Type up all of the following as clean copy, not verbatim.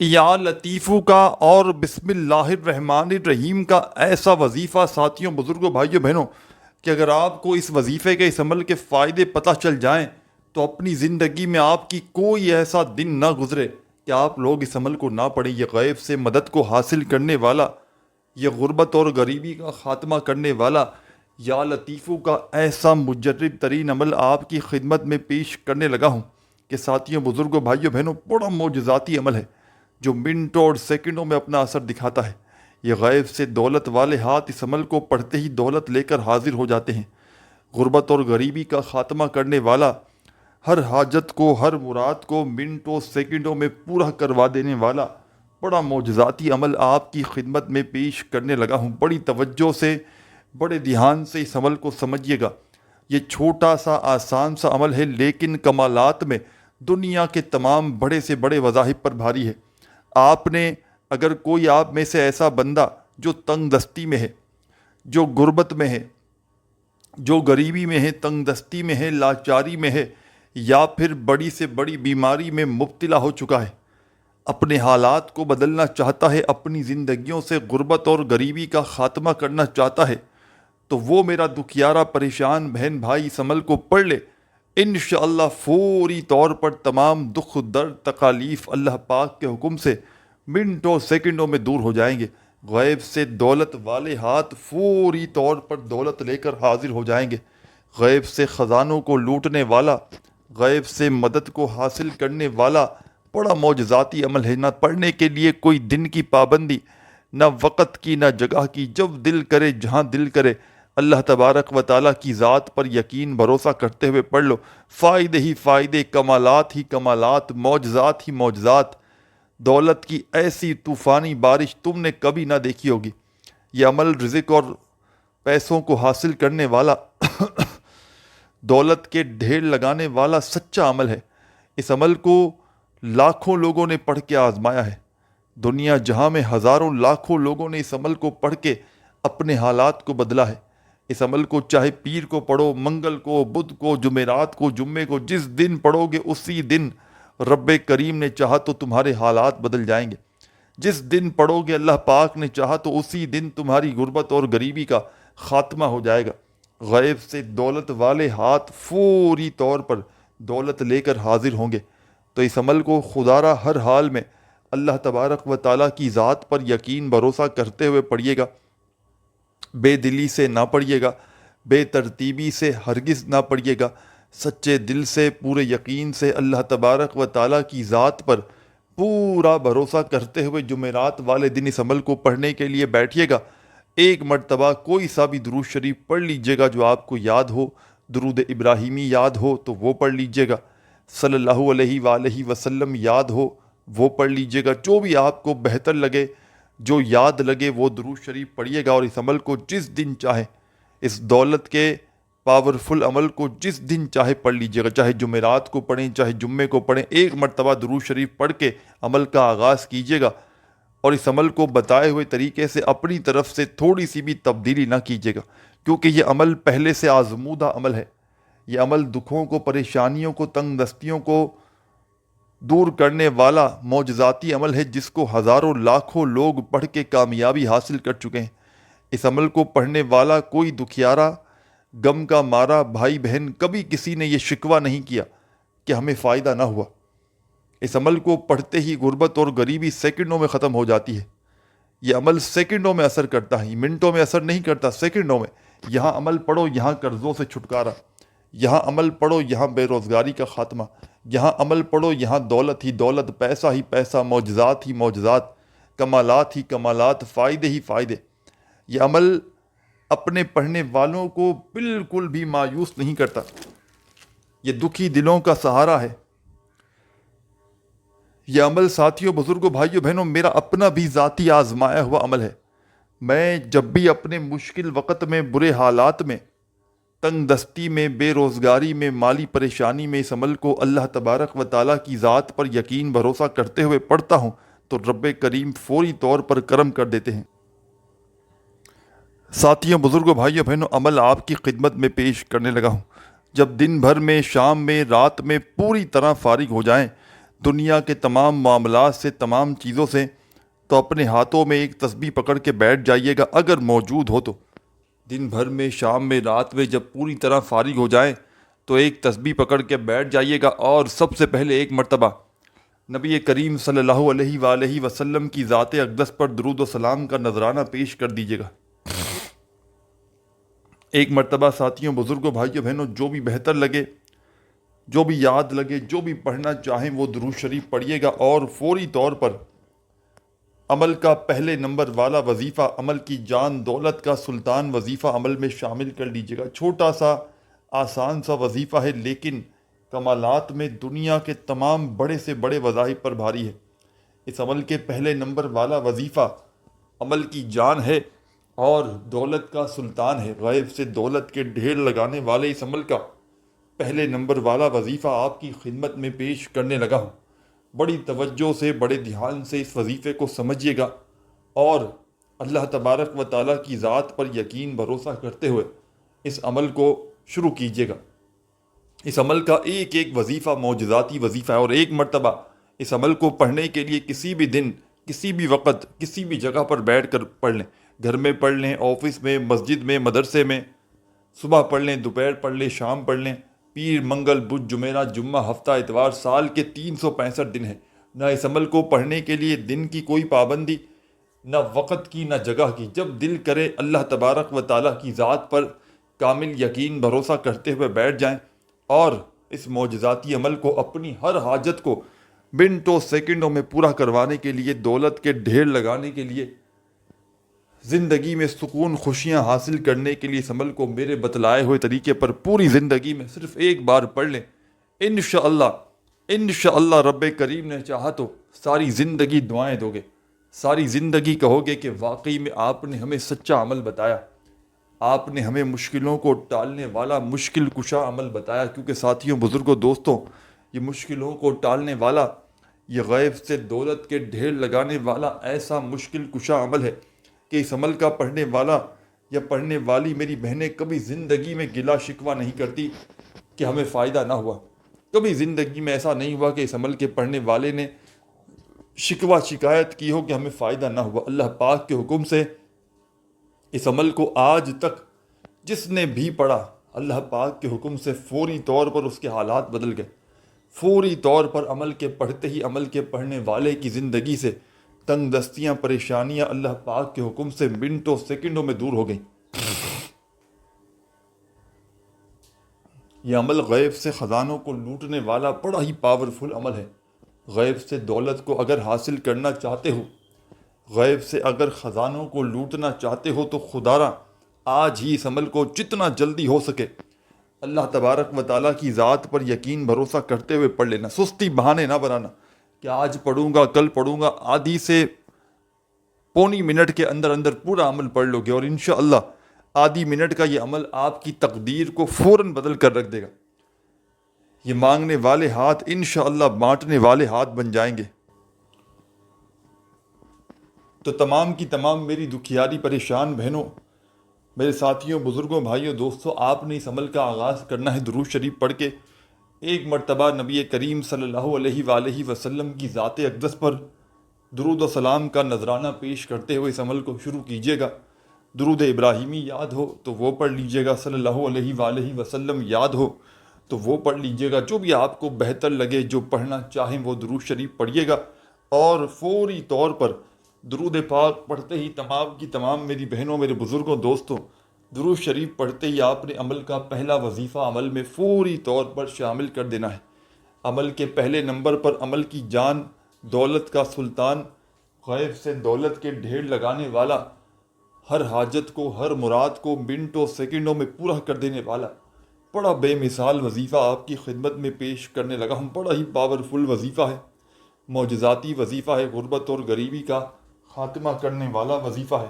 یا لطیفو کا اور بسم اللہ الرحمن الرحیم کا ایسا وظیفہ ساتھیوں، بزرگوں، بھائیوں، بہنوں، کہ اگر آپ کو اس وظیفے کے، اس عمل کے فائدے پتہ چل جائیں تو اپنی زندگی میں آپ کی کوئی ایسا دن نہ گزرے کہ آپ لوگ اس عمل کو نہ پڑھیں۔ یہ غیب سے مدد کو حاصل کرنے والا، یہ غربت اور غریبی کا خاتمہ کرنے والا یا لطیفو کا ایسا مجرب ترین عمل آپ کی خدمت میں پیش کرنے لگا ہوں کہ ساتھیوں، بزرگوں، بھائیوں، بہنوں، بڑا معجزاتی عمل ہے جو منٹوں اور سیکنڈوں میں اپنا اثر دکھاتا ہے۔ یہ غیب سے دولت والے ہاتھ اس عمل کو پڑھتے ہی دولت لے کر حاضر ہو جاتے ہیں۔ غربت اور غریبی کا خاتمہ کرنے والا، ہر حاجت کو، ہر مراد کو منٹوں سیکنڈوں میں پورا کروا دینے والا بڑا معجزاتی عمل آپ کی خدمت میں پیش کرنے لگا ہوں۔ بڑی توجہ سے، بڑے دھیان سے اس عمل کو سمجھیے گا۔ یہ چھوٹا سا آسان سا عمل ہے، لیکن کمالات میں دنیا کے تمام بڑے سے بڑے وظائف پر بھاری ہے۔ آپ نے، اگر کوئی آپ میں سے ایسا بندہ جو تنگ دستی میں ہے، جو غربت میں ہے، جو غریبی میں ہے، تنگ دستی میں ہے، لاچاری میں ہے، یا پھر بڑی سے بڑی بیماری میں مبتلا ہو چکا ہے، اپنے حالات کو بدلنا چاہتا ہے، اپنی زندگیوں سے غربت اور غریبی کا خاتمہ کرنا چاہتا ہے، تو وہ میرا دکھیارا پریشان بہن بھائی اس عمل کو پڑھ لے۔ انشاءاللہ فوری طور پر تمام دکھ، درد، تکالیف اللہ پاک کے حکم سے منٹوں سیکنڈوں میں دور ہو جائیں گے۔ غیب سے دولت والے ہاتھ فوری طور پر دولت لے کر حاضر ہو جائیں گے۔ غیب سے خزانوں کو لوٹنے والا، غیب سے مدد کو حاصل کرنے والا بڑا معجزاتی عمل ہے۔ نہ پڑھنے کے لیے کوئی دن کی پابندی، نہ وقت کی، نہ جگہ کی، جب دل کرے، جہاں دل کرے، اللہ تبارک و تعالیٰ کی ذات پر یقین بھروسہ کرتے ہوئے پڑھ لو۔ فائدے ہی فائدے، کمالات ہی کمالات، معجزات ہی معجزات، دولت کی ایسی طوفانی بارش تم نے کبھی نہ دیکھی ہوگی۔ یہ عمل رزق اور پیسوں کو حاصل کرنے والا، دولت کے ڈھیر لگانے والا سچا عمل ہے۔ اس عمل کو لاکھوں لوگوں نے پڑھ کے آزمایا ہے۔ دنیا جہاں میں ہزاروں لاکھوں لوگوں نے اس عمل کو پڑھ کے اپنے حالات کو بدلا ہے۔ اس عمل کو چاہے پیر کو پڑھو، منگل کو، بدھ کو، جمعرات کو، جمعے کو، جس دن پڑھو گے اسی دن رب کریم نے چاہا تو تمہارے حالات بدل جائیں گے۔ جس دن پڑھو گے اللہ پاک نے چاہا تو اسی دن تمہاری غربت اور غریبی کا خاتمہ ہو جائے گا۔ غیب سے دولت والے ہاتھ فوری طور پر دولت لے کر حاضر ہوں گے۔ تو اس عمل کو خدارا ہر حال میں اللہ تبارک و تعالیٰ کی ذات پر یقین بھروسہ کرتے ہوئے پڑھیے گا۔ بے دلی سے نہ پڑھیے گا، بے ترتیبی سے ہرگز نہ پڑھیے گا، سچے دل سے، پورے یقین سے اللہ تبارک و تعالیٰ کی ذات پر پورا بھروسہ کرتے ہوئے جمعرات والے دن اس عمل کو پڑھنے کے لیے بیٹھیے گا۔ ایک مرتبہ کوئی سا بھی درود شریف پڑھ لیجیے گا جو آپ کو یاد ہو۔ درود ابراہیمی یاد ہو تو وہ پڑھ لیجیے گا، صلی اللہ علیہ وآلہ وسلم یاد ہو وہ پڑھ لیجیے گا، جو بھی آپ کو بہتر لگے، جو یاد لگے وہ درود شریف پڑھیے گا۔ اور اس عمل کو جس دن چاہے، اس دولت کے پاورفل عمل کو جس دن چاہے پڑھ لیجیے گا، چاہے جمعرات کو پڑھیں، چاہے جمعے کو پڑھیں، ایک مرتبہ درود شریف پڑھ کے عمل کا آغاز کیجیے گا۔ اور اس عمل کو بتائے ہوئے طریقے سے اپنی طرف سے تھوڑی سی بھی تبدیلی نہ کیجیے گا، کیونکہ یہ عمل پہلے سے آزمودہ عمل ہے۔ یہ عمل دکھوں کو، پریشانیوں کو، تنگ دستیوں کو دور کرنے والا معجزاتی عمل ہے، جس کو ہزاروں لاکھوں لوگ پڑھ کے کامیابی حاصل کر چکے ہیں۔ اس عمل کو پڑھنے والا کوئی دکھیارا، غم کا مارا بھائی بہن کبھی کسی نے یہ شکوہ نہیں کیا کہ ہمیں فائدہ نہ ہوا۔ اس عمل کو پڑھتے ہی غربت اور غریبی سیکنڈوں میں ختم ہو جاتی ہے۔ یہ عمل سیکنڈوں میں اثر کرتا ہے، منٹوں میں اثر نہیں کرتا، سیکنڈوں میں۔ یہاں عمل پڑھو، یہاں قرضوں سے چھٹکارا، یہاں عمل پڑھو، یہاں بے روزگاری کا خاتمہ، یہاں عمل پڑھو، یہاں دولت ہی دولت، پیسہ ہی پیسہ، معجزات ہی معجزات، کمالات ہی کمالات، فائدے ہی فائدے۔ یہ عمل اپنے پڑھنے والوں کو بالکل بھی مایوس نہیں کرتا، یہ دکھی دلوں کا سہارا ہے۔ یہ عمل ساتھیوں، بزرگوں، بھائیوں، بہنوں، میرا اپنا بھی ذاتی آزمایا ہوا عمل ہے۔ میں جب بھی اپنے مشکل وقت میں، برے حالات میں، تنگ دستی میں، بے روزگاری میں، مالی پریشانی میں اس عمل کو اللہ تبارک و تعالیٰ کی ذات پر یقین بھروسہ کرتے ہوئے پڑھتا ہوں تو رب کریم فوری طور پر کرم کر دیتے ہیں۔ ساتھیوں، بزرگوں، بھائیوں، بہنوں، عمل آپ کی خدمت میں پیش کرنے لگا ہوں۔ جب دن بھر میں، شام میں، رات میں پوری طرح فارغ ہو جائیں دنیا کے تمام معاملات سے، تمام چیزوں سے، تو اپنے ہاتھوں میں ایک تسبیح پکڑ کے بیٹھ جائیے گا اگر موجود ہو تو۔ دن بھر میں، شام میں، رات میں جب پوری طرح فارغ ہو جائیں تو ایک تسبیح پکڑ کے بیٹھ جائیے گا، اور سب سے پہلے ایک مرتبہ نبی کریم صلی اللہ علیہ وآلہ وسلم کی ذات اقدس پر درود و سلام کا نذرانہ پیش کر دیجیے گا۔ ایک مرتبہ ساتھیوں، بزرگوں، بھائیوں، بہنوں، جو بھی بہتر لگے، جو بھی یاد لگے، جو بھی پڑھنا چاہیں وہ درود شریف پڑھیے گا، اور فوری طور پر عمل کا پہلے نمبر والا وظیفہ، عمل کی جان دولت کا سلطان وظیفہ عمل میں شامل کر لیجیے گا۔ چھوٹا سا آسان سا وظیفہ ہے، لیکن کمالات میں دنیا کے تمام بڑے سے بڑے وظائف پر بھاری ہے۔ اس عمل کے پہلے نمبر والا وظیفہ عمل کی جان ہے اور دولت کا سلطان ہے۔ غیب سے دولت کے ڈھیر لگانے والے اس عمل کا پہلے نمبر والا وظیفہ آپ کی خدمت میں پیش کرنے لگا ہوں۔ بڑی توجہ سے، بڑے دھیان سے اس وظیفے کو سمجھیے گا، اور اللہ تبارک و تعالیٰ کی ذات پر یقین بھروسہ کرتے ہوئے اس عمل کو شروع کیجیے گا۔ اس عمل کا ایک ایک وظیفہ معجزاتی وظیفہ ہے، اور ایک مرتبہ اس عمل کو پڑھنے کے لیے کسی بھی دن، کسی بھی وقت، کسی بھی جگہ پر بیٹھ کر پڑھ لیں۔ گھر میں پڑھ لیں، آفس میں، مسجد میں، مدرسے میں، صبح پڑھ لیں، دوپہر پڑھ لیں، شام پڑھ لیں۔ پیر، منگل، بدھ، جمعرات، جمعہ، ہفتہ، اتوار، سال کے 365 دن ہیں۔ نہ اس عمل کو پڑھنے کے لیے دن کی کوئی پابندی، نہ وقت کی، نہ جگہ کی۔ جب دل کرے اللہ تبارک و تعالیٰ کی ذات پر کامل یقین بھروسہ کرتے ہوئے بیٹھ جائیں، اور اس معجزاتی عمل کو اپنی ہر حاجت کو منٹوں سیکنڈوں میں پورا کروانے کے لیے، دولت کے ڈھیر لگانے کے لیے، زندگی میں سکون، خوشیاں حاصل کرنے کے لیے اس عمل کو میرے بتلائے ہوئے طریقے پر پوری زندگی میں صرف ایک بار پڑھ لیں۔ انشاءاللہ رب کریم نے چاہا تو ساری زندگی دعائیں دو گے، ساری زندگی کہو گے کہ واقعی میں آپ نے ہمیں سچا عمل بتایا، آپ نے ہمیں مشکلوں کو ٹالنے والا مشکل کشا عمل بتایا۔ کیونکہ ساتھیوں، بزرگوں، دوستوں، یہ مشکلوں کو ٹالنے والا، یہ غیب سے دولت کے ڈھیر لگانے والا ایسا مشکل کشا عمل ہے کہ اس عمل کا پڑھنے والا یا پڑھنے والی میری بہنیں کبھی زندگی میں گلا شکوہ نہیں کرتی کہ ہمیں فائدہ نہ ہوا۔ کبھی زندگی میں ایسا نہیں ہوا کہ اس عمل کے پڑھنے والے نے شکوہ شکایت کی ہو کہ ہمیں فائدہ نہ ہوا۔ اللہ پاک کے حکم سے اس عمل کو آج تک جس نے بھی پڑھا، اللہ پاک کے حکم سے فوری طور پر اس کے حالات بدل گئے۔ فوری طور پر عمل کے پڑھتے ہی عمل کے پڑھنے والے کی زندگی سے تنگ دستیاں، پریشانیاں اللہ پاک کے حکم سے منٹوں سیکنڈوں میں دور ہو گئیں۔ یہ عمل غیب سے خزانوں کو لوٹنے والا بڑا ہی پاورفل عمل ہے۔ غیب سے دولت کو اگر حاصل کرنا چاہتے ہو، غیب سے اگر خزانوں کو لوٹنا چاہتے ہو، تو خدا را آج ہی اس عمل کو جتنا جلدی ہو سکے اللہ تبارک و تعالیٰ کی ذات پر یقین بھروسہ کرتے ہوئے پڑھ لینا۔ سستی بہانے نہ بنانا کہ آج پڑھوں گا، کل پڑھوں گا۔ آدھی سے پونی منٹ کے اندر اندر پورا عمل پڑھ لو گے، اور انشاءاللہ آدھی منٹ کا یہ عمل آپ کی تقدیر کو فوراً بدل کر رکھ دے گا۔ یہ مانگنے والے ہاتھ انشاءاللہ بانٹنے والے ہاتھ بن جائیں گے۔ تو تمام کی تمام میری دکھیاری پریشان بہنوں، میرے ساتھیوں، بزرگوں، بھائیوں، دوستوں، آپ نے اس عمل کا آغاز کرنا ہے درود شریف پڑھ کے۔ ایک مرتبہ نبی کریم صلی اللہ علیہ وآلہ وسلم کی ذات اقدس پر درود و سلام کا نذرانہ پیش کرتے ہوئے اس عمل کو شروع کیجیے گا۔ درود ابراہیمی یاد ہو تو وہ پڑھ لیجیے گا، صلی اللہ علیہ وآلہ وسلم یاد ہو تو وہ پڑھ لیجیے گا۔ جو بھی آپ کو بہتر لگے، جو پڑھنا چاہیں وہ درود شریف پڑھیے گا، اور فوری طور پر درود پاک پڑھتے ہی تمام کی تمام میری بہنوں، میرے بزرگوں، دوستوں، درود شریف پڑھتے ہی آپ نے عمل کا پہلا وظیفہ عمل میں فوری طور پر شامل کر دینا ہے۔ عمل کے پہلے نمبر پر عمل کی جان، دولت کا سلطان، غیب سے دولت کے ڈھیر لگانے والا، ہر حاجت کو، ہر مراد کو منٹوں سیکنڈوں میں پورا کر دینے والا بڑا بے مثال وظیفہ آپ کی خدمت میں پیش کرنے لگا ہوں۔ بڑا ہی پاورفل وظیفہ ہے، معجزاتی وظیفہ ہے، غربت اور غریبی کا خاتمہ کرنے والا وظیفہ ہے۔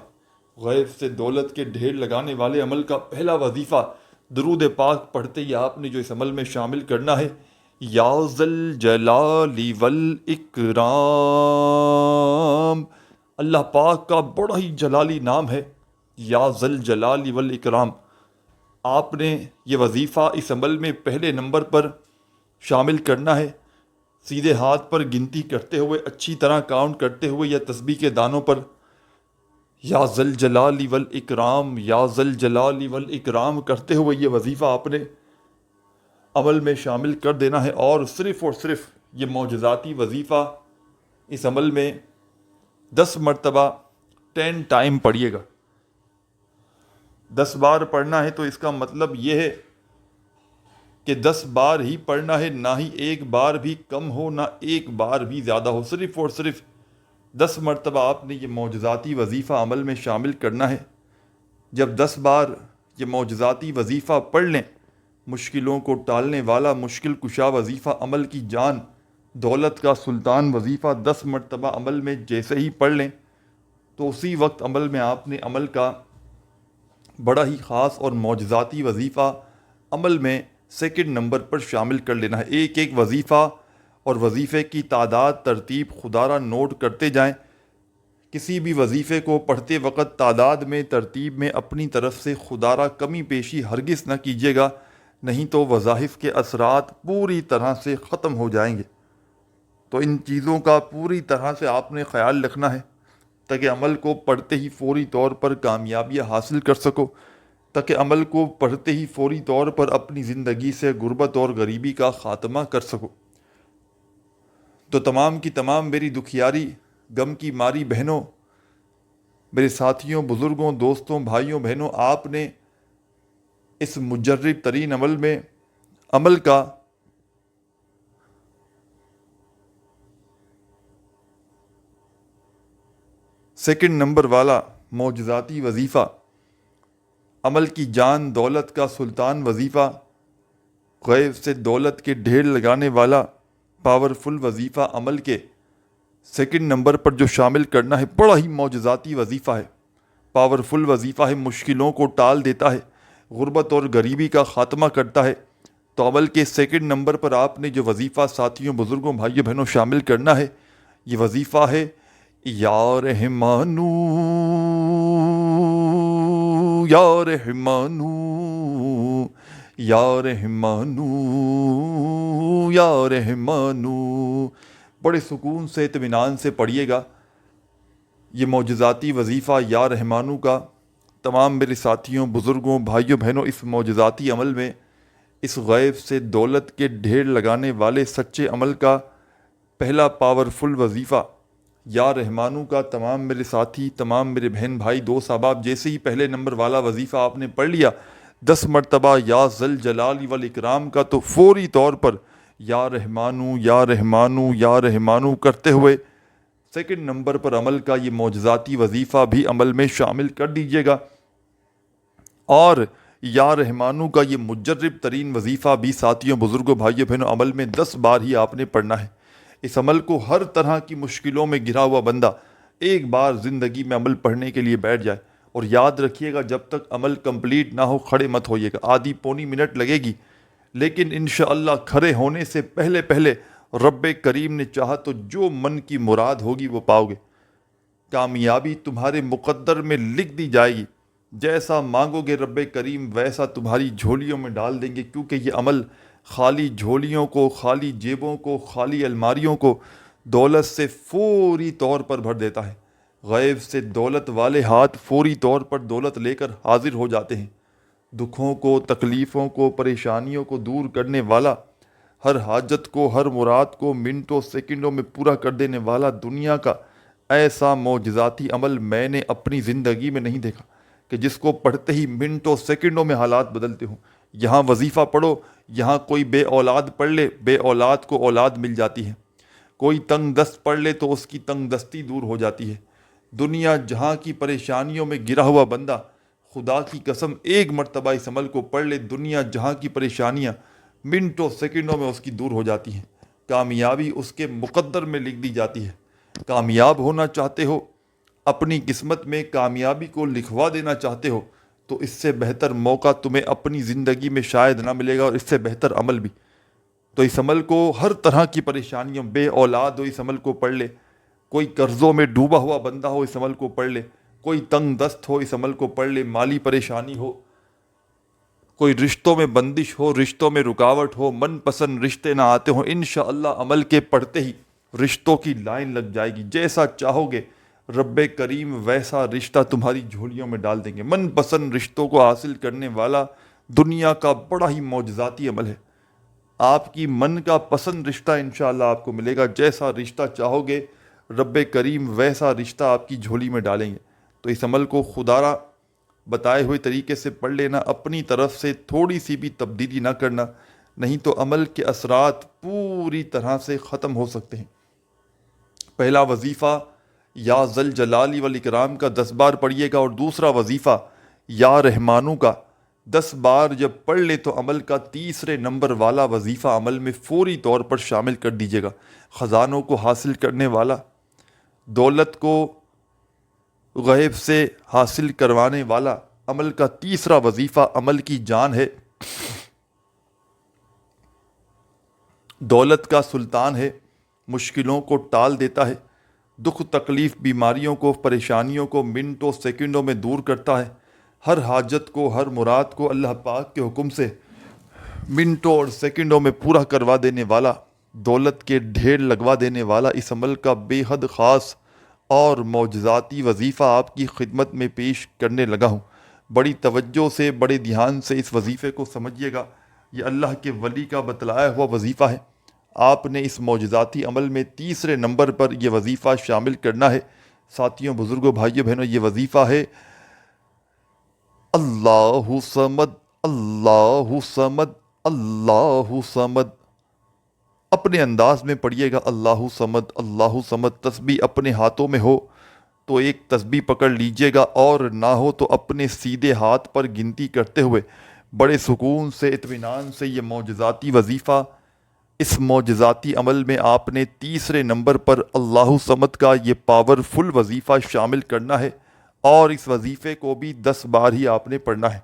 غیب سے دولت کے ڈھیر لگانے والے عمل کا پہلا وظیفہ درود پاک پڑھتے ہی آپ نے جو اس عمل میں شامل کرنا ہے، یا ذل جلال والاکرام، اللہ پاک کا بڑا ہی جلالی نام ہے، یا ذل جلال والاکرام۔ آپ نے یہ وظیفہ اس عمل میں پہلے نمبر پر شامل کرنا ہے۔ سیدھے ہاتھ پر گنتی کرتے ہوئے، اچھی طرح کاؤنٹ کرتے ہوئے، یا تسبیح کے دانوں پر یا ذل جلال والاکرام، یا ذل جلال والاکرام کرتے ہوئے یہ وظیفہ آپ نے عمل میں شامل کر دینا ہے، اور صرف یہ معجزاتی وظیفہ اس عمل میں 10 مرتبہ 10 ٹائم پڑھیے گا۔ 10 بار پڑھنا ہے تو اس کا مطلب یہ ہے کہ 10 بار ہی پڑھنا ہے، نہ ہی ایک بار بھی کم ہو، نہ ایک بار بھی زیادہ ہو، صرف 10 مرتبہ آپ نے یہ معجزاتی وظیفہ عمل میں شامل کرنا ہے۔ جب 10 بار یہ معجزاتی وظیفہ پڑھ لیں، مشکلوں کو ٹالنے والا مشکل کشا وظیفہ، عمل کی جان دولت کا سلطان وظیفہ 10 مرتبہ عمل میں جیسے ہی پڑھ لیں، تو اسی وقت عمل میں آپ نے عمل کا بڑا ہی خاص اور معجزاتی وظیفہ عمل میں سیکنڈ نمبر پر شامل کر لینا ہے۔ ایک ایک وظیفہ اور وظیفے کی تعداد ترتیب خدا را نوٹ کرتے جائیں۔ کسی بھی وظیفے کو پڑھتے وقت تعداد میں، ترتیب میں اپنی طرف سے خدا را کمی بیشی ہرگز نہ کیجیے گا، نہیں تو وظائف کے اثرات پوری طرح سے ختم ہو جائیں گے۔ تو ان چیزوں کا پوری طرح سے آپ نے خیال رکھنا ہے تاکہ عمل کو پڑھتے ہی فوری طور پر کامیابیاں حاصل کر سکو، تاکہ عمل کو پڑھتے ہی فوری طور پر اپنی زندگی سے غربت اور غریبی کا خاتمہ کر سکو۔ تو تمام کی تمام میری دکھیاری غم کی ماری بہنوں، میرے ساتھیوں، بزرگوں، دوستوں، بھائیوں، بہنوں، آپ نے اس مجرب ترین عمل میں عمل کا سیکنڈ نمبر والا معجزاتی وظیفہ، عمل کی جان دولت کا سلطان وظیفہ، غیب سے دولت کے ڈھیر لگانے والا پاورفل وظیفہ عمل کے سیکنڈ نمبر پر جو شامل کرنا ہے، بڑا ہی معجزاتی وظیفہ ہے، پاورفل وظیفہ ہے، مشکلوں کو ٹال دیتا ہے، غربت اور غریبی کا خاتمہ کرتا ہے۔ تو عمل کے سیکنڈ نمبر پر آپ نے جو وظیفہ ساتھیوں، بزرگوں، بھائیوں، بہنوں شامل کرنا ہے، یہ وظیفہ ہے یا رحمانو، یا رحمانو، یا رحمانو، یا رحمانو۔ بڑے سکون سے، اطمینان سے پڑھیے گا یہ معجزاتی وظیفہ یا رحمانو کا۔ تمام میرے ساتھیوں، بزرگوں، بھائیوں، بہنوں، اس معجزاتی عمل میں، اس غیب سے دولت کے ڈھیر لگانے والے سچے عمل کا پہلا پاورفل وظیفہ یا رحمانو کا، تمام میرے ساتھی، تمام میرے بہن بھائی، دوست احباب، جیسے ہی پہلے نمبر والا وظیفہ آپ نے پڑھ لیا 10 مرتبہ یا ذل جلال والاکرام کا، تو فوری طور پر یا رحمانو، یا رحمانو، یا رحمانو کرتے ہوئے سیکنڈ نمبر پر عمل کا یہ معجزاتی وظیفہ بھی عمل میں شامل کر دیجیے گا، اور یا رحمانو کا یہ مجرب ترین وظیفہ بھی ساتھیوں، بزرگوں، بھائیوں، بہنوں، عمل میں 10 بار ہی آپ نے پڑھنا ہے۔ اس عمل کو ہر طرح کی مشکلوں میں گھرا ہوا بندہ ایک بار زندگی میں عمل پڑھنے کے لیے بیٹھ جائے، اور یاد رکھیے گا جب تک عمل کمپلیٹ نہ ہو کھڑے مت ہوئیے گا، آدھی پونی منٹ لگے گی، لیکن انشاءاللہ کھڑے ہونے سے پہلے پہلے رب کریم نے چاہا تو جو من کی مراد ہوگی وہ پاؤ گے۔ کامیابی تمہارے مقدر میں لکھ دی جائے گی، جیسا مانگو گے رب کریم ویسا تمہاری جھولیوں میں ڈال دیں گے، کیونکہ یہ عمل خالی جھولیوں کو، خالی جیبوں کو، خالی الماریوں کو دولت سے فوری طور پر بھر دیتا ہے۔ غیب سے دولت والے ہاتھ فوری طور پر دولت لے کر حاضر ہو جاتے ہیں۔ دکھوں کو، تکلیفوں کو، پریشانیوں کو دور کرنے والا، ہر حاجت کو، ہر مراد کو منٹوں سیکنڈوں میں پورا کر دینے والا دنیا کا ایسا معجزاتی عمل میں نے اپنی زندگی میں نہیں دیکھا کہ جس کو پڑھتے ہی منٹوں سیکنڈوں میں حالات بدلتے ہوں۔ یہاں وظیفہ پڑھو، یہاں کوئی بے اولاد پڑھ لے، بے اولاد کو اولاد مل جاتی ہے، کوئی تنگ دست پڑھ لے تو اس کی تنگ دستی دور ہو جاتی ہے۔ دنیا جہاں کی پریشانیوں میں گرا ہوا بندہ، خدا کی قسم ایک مرتبہ اس عمل کو پڑھ لے، دنیا جہاں کی پریشانیاں منٹوں سیکنڈوں میں اس کی دور ہو جاتی ہیں، کامیابی اس کے مقدر میں لکھ دی جاتی ہے۔ کامیاب ہونا چاہتے ہو، اپنی قسمت میں کامیابی کو لکھوا دینا چاہتے ہو، تو اس سے بہتر موقع تمہیں اپنی زندگی میں شاید نہ ملے گا، اور اس سے بہتر عمل بھی۔ تو اس عمل کو ہر طرح کی پریشانیوں، بے اولاد ہو اس عمل کو پڑھ لے، کوئی قرضوں میں ڈوبا ہوا بندہ ہو اس عمل کو پڑھ لے، کوئی تنگ دست ہو اس عمل کو پڑھ لے، مالی پریشانی ہو، کوئی رشتوں میں بندش ہو، رشتوں میں رکاوٹ ہو، من پسند رشتے نہ آتے ہوں، انشاءاللہ عمل کے پڑھتے ہی رشتوں کی لائن لگ جائے گی۔ جیسا چاہو گے رب کریم ویسا رشتہ تمہاری جھولیوں میں ڈال دیں گے۔ من پسند رشتوں کو حاصل کرنے والا دنیا کا بڑا ہی معجزاتی عمل ہے۔ آپ کی من کا پسند رشتہ انشاءاللہ آپ کو ملے گا۔ جیسا رشتہ چاہو گے رب کریم ویسا رشتہ آپ کی جھولی میں ڈالیں گے۔ تو اس عمل کو خدارہ بتائے ہوئے طریقے سے پڑھ لینا، اپنی طرف سے تھوڑی سی بھی تبدیلی نہ کرنا، نہیں تو عمل کے اثرات پوری طرح سے ختم ہو سکتے ہیں۔ پہلا وظیفہ یا ذل جلالی والاکرام کا 10 بار پڑھیے گا، اور دوسرا وظیفہ یا رحمانو کا 10 بار جب پڑھ لے تو عمل کا تیسرے نمبر والا وظیفہ عمل میں فوری طور پر شامل کر دیجیے گا۔ خزانوں کو حاصل کرنے والا، دولت کو غیب سے حاصل کروانے والا عمل کا تیسرا وظیفہ عمل کی جان ہے، دولت کا سلطان ہے، مشکلوں کو ٹال دیتا ہے، دکھ تکلیف بیماریوں کو پریشانیوں کو منٹوں سیکنڈوں میں دور کرتا ہے، ہر حاجت کو ہر مراد کو اللہ پاک کے حکم سے منٹوں اور سیکنڈوں میں پورا کروا دینے والا، دولت کے ڈھیر لگوا دینے والا۔ اس عمل کا بے حد خاص اور معجزاتی وظیفہ آپ کی خدمت میں پیش کرنے لگا ہوں۔ بڑی توجہ سے بڑے دھیان سے اس وظیفے کو سمجھیے گا۔ یہ اللہ کے ولی کا بتلایا ہوا وظیفہ ہے۔ آپ نے اس معجزاتی عمل میں تیسرے نمبر پر یہ وظیفہ شامل کرنا ہے۔ ساتھیوں، بزرگوں، بھائیوں، بہنوں، یہ وظیفہ ہے اللہ صمد، اللہ صمد، اللہ صمد۔ اپنے انداز میں پڑھیے گا اللہ صمد، اللہ صمد۔ تسبیح اپنے ہاتھوں میں ہو تو ایک تسبیح پکڑ لیجئے گا، اور نہ ہو تو اپنے سیدھے ہاتھ پر گنتی کرتے ہوئے بڑے سکون سے اطمینان سے یہ معجزاتی وظیفہ، اس معجزاتی عمل میں آپ نے تیسرے نمبر پر اللہ صمد کا یہ پاورفل وظیفہ شامل کرنا ہے، اور اس وظیفے کو بھی 10 بار ہی آپ نے پڑھنا ہے۔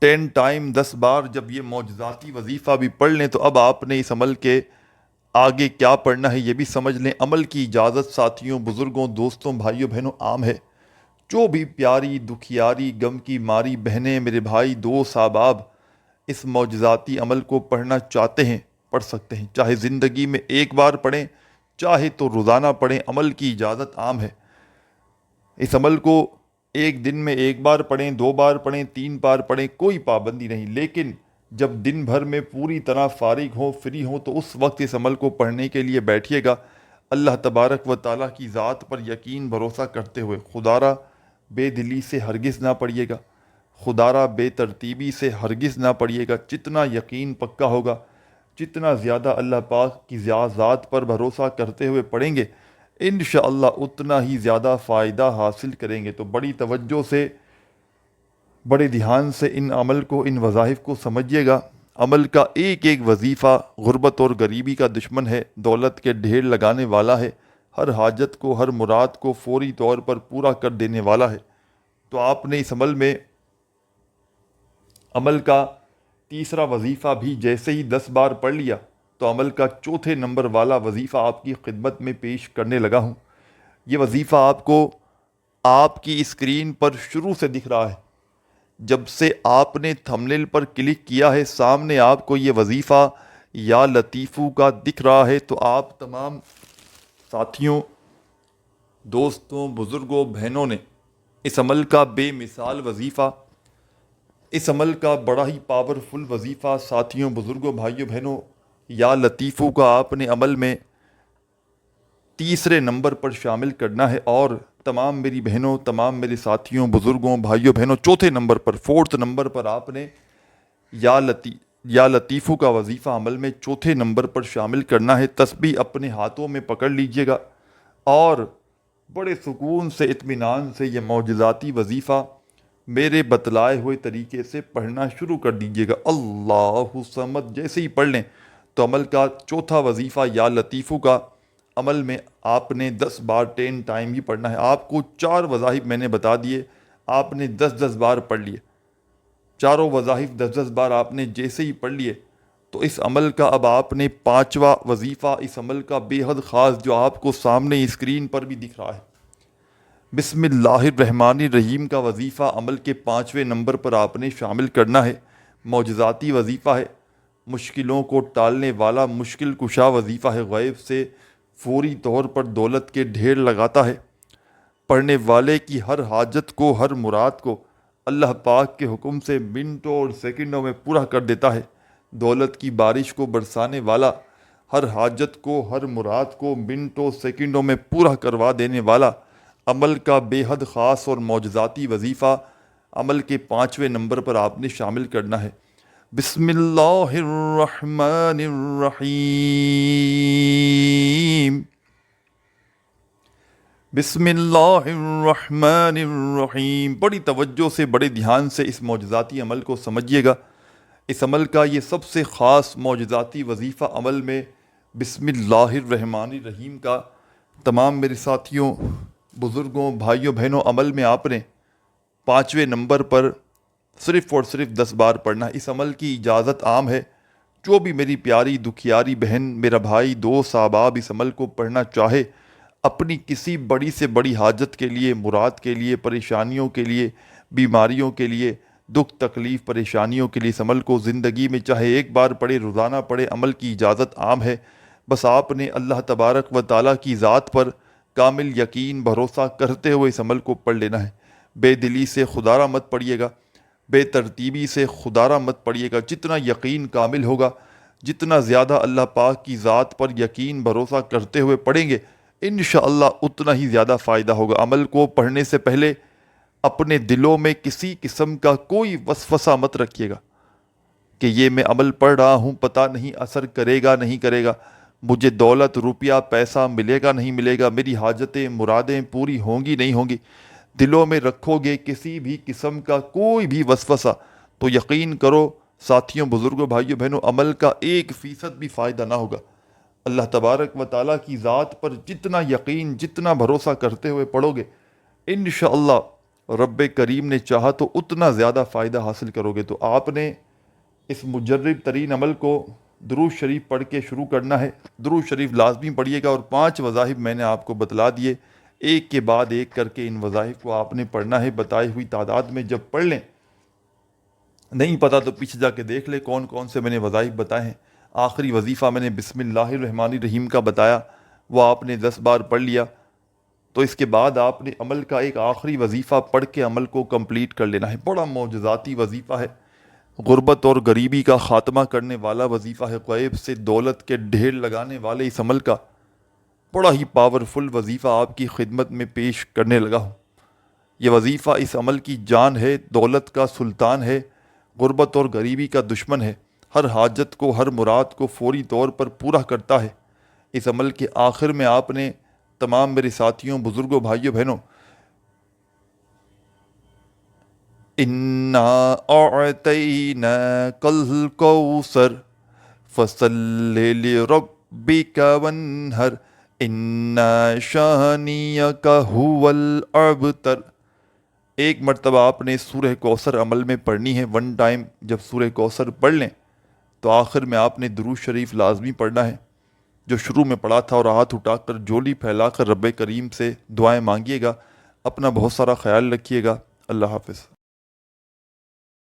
10 ٹائم 10 بار جب یہ معجزاتی وظیفہ بھی پڑھ لیں تو اب آپ نے اس عمل کے آگے کیا پڑھنا ہے یہ بھی سمجھ لیں۔ عمل کی اجازت ساتھیوں، بزرگوں، دوستوں، بھائیوں، بہنوں عام ہے۔ جو بھی پیاری، دکھیاری، غم کی ماری بہنیں، میرے بھائی، دوست، احباب اس معجزاتی عمل کو پڑھنا چاہتے ہیں پڑھ سکتے ہیں، چاہے زندگی میں ایک بار پڑھیں، چاہے تو روزانہ پڑھیں۔ عمل کی اجازت عام ہے۔ اس عمل کو ایک دن میں ایک بار پڑھیں، 2 بار پڑھیں، 3 بار پڑھیں، کوئی پابندی نہیں، لیکن جب دن بھر میں پوری طرح فارغ ہوں، فری ہوں، تو اس وقت اس عمل کو پڑھنے کے لیے بیٹھیے گا، اللہ تبارک و تعالیٰ کی ذات پر یقین بھروسہ کرتے ہوئے۔ خدارہ بے دلی سے ہرگز نہ پڑھیے گا، خدارہ بے ترتیبی سے ہرگز نہ پڑھیے گا۔ جتنا یقین پکا ہوگا، جتنا زیادہ اللہ پاک کی ذات پر بھروسہ کرتے ہوئے پڑھیں گے، انشاءاللہ اتنا ہی زیادہ فائدہ حاصل کریں گے۔ تو بڑی توجہ سے، بڑے دھیان سے ان عمل کو، ان وظائف کو سمجھیے گا۔ عمل کا ایک ایک وظیفہ غربت اور غریبی کا دشمن ہے، دولت کے ڈھیر لگانے والا ہے، ہر حاجت کو، ہر مراد کو فوری طور پر پورا کر دینے والا ہے۔ تو آپ نے اس عمل میں، عمل کا تیسرا وظیفہ بھی جیسے ہی 10 بار پڑھ لیا تو عمل کا چوتھے نمبر والا وظیفہ آپ کی خدمت میں پیش کرنے لگا ہوں۔ یہ وظیفہ آپ کو آپ کی اسکرین پر شروع سے دکھ رہا ہے۔ جب سے آپ نے تھمبنیل پر کلک کیا ہے، سامنے آپ کو یہ وظیفہ یا لطیفو کا دکھ رہا ہے۔ تو آپ تمام ساتھیوں، دوستوں، بزرگوں، بہنوں نے اس عمل کا بے مثال وظیفہ، اس عمل کا بڑا ہی پاورفل وظیفہ، ساتھیوں، بزرگوں، بھائیوں، بہنوں، یا لطیفو کا آپ نے عمل میں تیسرے نمبر پر شامل کرنا ہے، اور تمام میری بہنوں، تمام میرے ساتھیوں، بزرگوں، بھائیوں، بہنوں، چوتھے نمبر پر، 4تھ نمبر پر آپ نے یا لطیفو کا وظیفہ عمل میں چوتھے نمبر پر شامل کرنا ہے۔ تسبیح اپنے ہاتھوں میں پکڑ لیجئے گا، اور بڑے سکون سے، اطمینان سے یہ معجزاتی وظیفہ میرے بتلائے ہوئے طریقے سے پڑھنا شروع کر دیجئے گا۔ اللہ صمد جیسے ہی پڑھ لیں تو عمل کا چوتھا وظیفہ یا لطیفو کا عمل میں آپ نے 10 بار 10 ٹائم ہی پڑھنا ہے۔ آپ کو 4 وظائف میں نے بتا دیے، آپ نے 10 بار پڑھ لیے، چاروں وظائف 10 بار آپ نے جیسے ہی پڑھ لیے تو اس عمل کا اب آپ نے 5واں وظیفہ، اس عمل کا بے حد خاص، جو آپ کو سامنے اسکرین پر بھی دکھ رہا ہے، بسم اللہ الرحمن الرحیم کا وظیفہ عمل کے 5ویں نمبر پر آپ نے شامل کرنا ہے۔ معجزاتی وظیفہ ہے، مشکلوں کو ٹالنے والا مشکل کشا وظیفہ ہے، غیب سے فوری طور پر دولت کے ڈھیر لگاتا ہے، پڑھنے والے کی ہر حاجت کو، ہر مراد کو اللہ پاک کے حکم سے منٹوں اور سیکنڈوں میں پورا کر دیتا ہے، دولت کی بارش کو برسانے والا، ہر حاجت کو، ہر مراد کو منٹوں سیکنڈوں میں پورا کروا دینے والا، عمل کا بے حد خاص اور معجزاتی وظیفہ عمل کے 5ویں نمبر پر آپ نے شامل کرنا ہے۔ بسم اللہ الرحمن الرحیم، بسم اللہ الرحمن الرحیم۔ بڑی توجہ سے، بڑے دھیان سے اس معجزاتی عمل کو سمجھیے گا۔ اس عمل کا یہ سب سے خاص معجزاتی وظیفہ عمل میں بسم اللہ الرحمن الرحیم کا تمام میرے ساتھیوں، بزرگوں، بھائیوں، بہنوں، عمل میں آپ نے 5ویں نمبر پر صرف اور صرف 10 بار پڑھنا ہے۔ اس عمل کی اجازت عام ہے، جو بھی میری پیاری دکھیاری بہن، میرا بھائی، دوست، احباب اس عمل کو پڑھنا چاہے، اپنی کسی بڑی سے بڑی حاجت کے لیے، مراد کے لیے، پریشانیوں کے لیے، بیماریوں کے لیے، دکھ تکلیف پریشانیوں کے لیے اس عمل کو زندگی میں چاہے ایک بار پڑھے، روزانہ پڑھے، عمل کی اجازت عام ہے۔ بس آپ نے اللہ تبارک و تعالیٰ کی ذات پر کامل یقین بھروسہ کرتے ہوئے اس عمل کو پڑھ لینا ہے۔ بے دلی سے خدارہ مت پڑھیے گا، بے ترتیبی سے خدارہ مت پڑھیے گا۔ جتنا یقین کامل ہوگا، جتنا زیادہ اللہ پاک کی ذات پر یقین بھروسہ کرتے ہوئے پڑھیں گے، انشاءاللہ اتنا ہی زیادہ فائدہ ہوگا۔ عمل کو پڑھنے سے پہلے اپنے دلوں میں کسی قسم کا کوئی وسوسہ مت رکھیے گا کہ یہ میں عمل پڑھ رہا ہوں، پتہ نہیں اثر کرے گا نہیں کرے گا، مجھے دولت، روپیہ، پیسہ ملے گا نہیں ملے گا، میری حاجتیں، مرادیں پوری ہوں گی نہیں ہوں گی۔ دلوں میں رکھو گے کسی بھی قسم کا کوئی بھی وسوسہ، تو یقین کرو ساتھیوں، بزرگوں، بھائیوں، بہنوں، عمل کا 1% بھی فائدہ نہ ہوگا۔ اللہ تبارک و تعالیٰ کی ذات پر جتنا یقین، جتنا بھروسہ کرتے ہوئے پڑھو گے، انشاءاللہ رب کریم نے چاہا تو اتنا زیادہ فائدہ حاصل کرو گے۔ تو آپ نے اس مجرب ترین عمل کو درود شریف پڑھ کے شروع کرنا ہے۔ درود شریف لازمی پڑھیے گا، اور 5 وظائف میں نے آپ کو بتلا دیے، ایک کے بعد ایک کر کے ان وظائف کو آپ نے پڑھنا ہے بتائی ہوئی تعداد میں۔ جب پڑھ لیں، نہیں پتہ تو پیچھے جا کے دیکھ لیں کون کون سے میں نے وظائف بتائے ہیں۔ آخری وظیفہ میں نے بسم اللہ الرحمن الرحیم کا بتایا، وہ آپ نے 10 بار پڑھ لیا، تو اس کے بعد آپ نے عمل کا ایک آخری وظیفہ پڑھ کے عمل کو کمپلیٹ کر لینا ہے۔ بڑا معجزاتی وظیفہ ہے، غربت اور غریبی کا خاتمہ کرنے والا وظیفہ ہے، غیب سے دولت کے ڈھیر لگانے والے اس عمل کا بڑا ہی پاورفل وظیفہ آپ کی خدمت میں پیش کرنے لگا ہوں۔ یہ وظیفہ اس عمل کی جان ہے، دولت کا سلطان ہے، غربت اور غریبی کا دشمن ہے، ہر حاجت کو، ہر مراد کو فوری طور پر پورا کرتا ہے۔ اس عمل کے آخر میں آپ نے تمام میرے ساتھیوں، بزرگوں، بھائیوں، بہنوں، اِنَّا أَعْطَيْنَاكَ الْكَوْثَرَ فَصَلِّ لِرَبِّكَ وَانْحَرْ إِنَّ شَانِئَكَ هُوَ الْأَبْتَرُ۔ ایک مرتبہ آپ نے سورہ کوثر عمل میں پڑھنی ہے، 1 ٹائم جب سورہ کوثر پڑھ لیں تو آخر میں آپ نے درود شریف لازمی پڑھنا ہے، جو شروع میں پڑھا تھا، اور ہاتھ اٹھا کر جولی پھیلا کر رب کریم سے دعائیں مانگیے گا۔ اپنا بہت سارا خیال رکھیے گا۔ اللہ حافظ۔